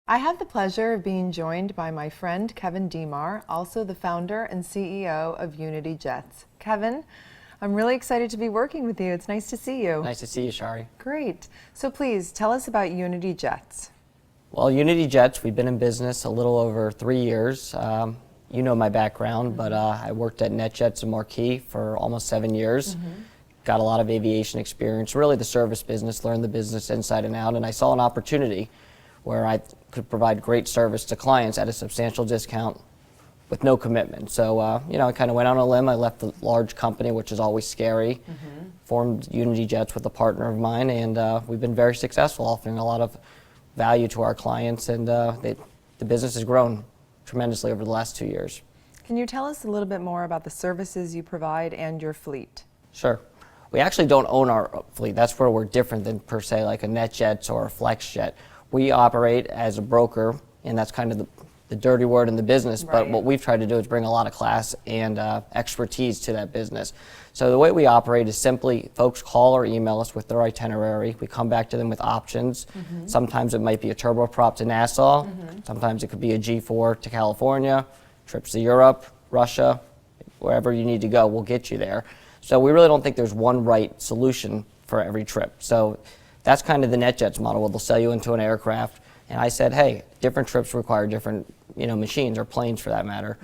I have the pleasure of being joined by my friend Kevin Diemar, also the founder and CEO of Unity Jets. Kevin, I'm really excited to be working with you. It's nice to see you. Nice to see you, Shari. Great. So please tell us about Unity Jets. Well, Unity Jets, we've been in business a little over 3 years. You know my background, but I worked at NetJets and Marquis for almost 7 years. Got a lot of aviation experience, really the service business, learned the business inside and out, and I saw an opportunity where I could provide great service to clients at a substantial discount with no commitment. So, I kind of went on a limb. I left the large company, which is always scary, formed Unity Jets with a partner of mine, and we've been very successful, offering a lot of value to our clients, and the business has grown tremendously over the last 2 years. Can you tell us a little bit more about the services you provide and your fleet? Sure. We actually don't own our fleet. That's where we're different than, per se, like a NetJets or a FlexJet. We operate as a broker, and that's kind of the dirty word in the business, but what we've tried to do is bring a lot of class and expertise to that business. So the way we operate is simply folks call or email us with their itinerary. We come back to them with options. Sometimes it might be a turboprop to Nassau. Sometimes it could be a G4 to California, trips to Europe, Russia, wherever you need to go, we'll get you there. So we really don't think there's one right solution for every trip. So that's kind of the NetJets model, where they'll sell you into an aircraft. And I said, hey, different trips require different machines, or planes for that matter.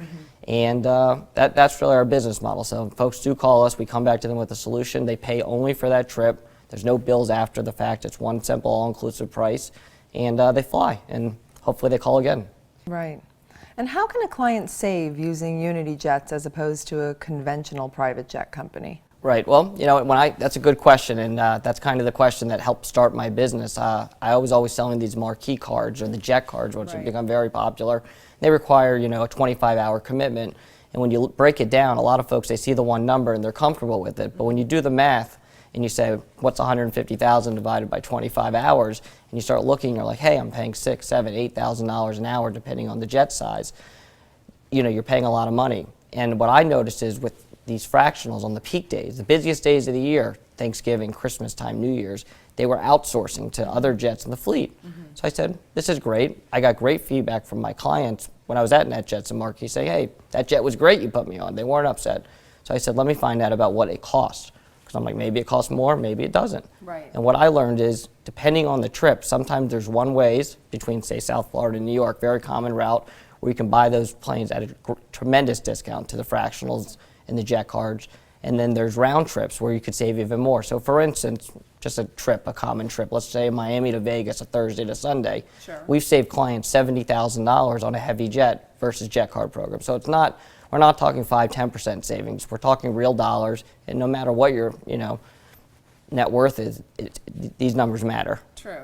And that's really our business model. So folks do call us, we come back to them with a solution. They pay only for that trip. There's no bills after the fact. It's one simple, all-inclusive price. And they fly, and hopefully they call again. Right. And how can a client save using Unity Jets as opposed to a conventional private jet company? Right. Well, that's a good question, and that's kind of the question that helped start my business. I was always selling these Marquis cards, or the jet cards, which have become very popular. They require, a 25-hour commitment, and when you break it down, a lot of folks, they see the one number and they're comfortable with it. But when you do the math and you say, what's 150,000 divided by 25 hours, and you start looking, you're like, hey, I'm paying $6,000, $7,000, $8,000 an hour, depending on the jet size. You're paying a lot of money. And what I noticed is with these fractionals on the peak days, the busiest days of the year, Thanksgiving, Christmas time, New Year's, they were outsourcing to other jets in the fleet. So I said, this is great. I got great feedback from my clients when I was at NetJets and Marquis saying, hey, that jet was great you put me on. They weren't upset. So I said, let me find out about what it costs. Because I'm like, maybe it costs more, maybe it doesn't. And what I learned is, depending on the trip, sometimes there's one-ways between, say, South Florida and New York, very common route, where you can buy those planes at a tremendous discount to the fractionals and the jet cards. And then there's round trips where you could save even more. So for instance, just a trip, a common trip, let's say Miami to Vegas, a Thursday to Sunday. We've saved clients $70,000 on a heavy jet versus jet card program. So we're not talking 5–10% savings. We're talking real dollars, and no matter what your net worth is, these numbers matter. True.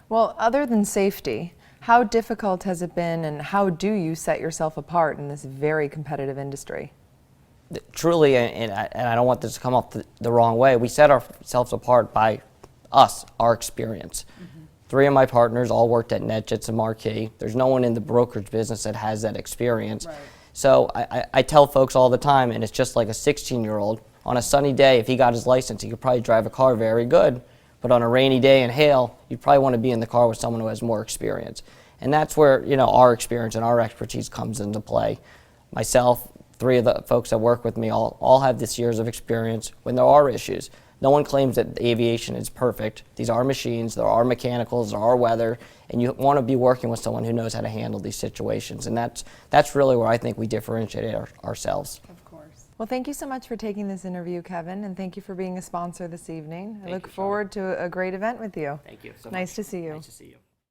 Well, other than safety, how difficult has it been, and how do you set yourself apart in this very competitive industry? Truly, and I don't want this to come off the wrong way, we set ourselves apart by our experience. 3 of my partners all worked at NetJets and Marquis. There's no one in the brokerage business that has that experience. So I tell folks all the time, and it's just like a 16-year-old, on a sunny day, if he got his license, he could probably drive a car very good. But on a rainy day and hail, you'd probably want to be in the car with someone who has more experience. And that's where our experience and our expertise comes into play. Myself, 3 of the folks that work with me all have this years of experience when there are issues. No one claims that aviation is perfect. These are machines, there are mechanicals, there are weather, and you want to be working with someone who knows how to handle these situations. And that's really where I think we differentiate ourselves. Of course. Well, thank you so much for taking this interview, Kevin, and thank you for being a sponsor this evening. I look forward to a great event with you. Thank you so much. Nice to see you. Nice to see you.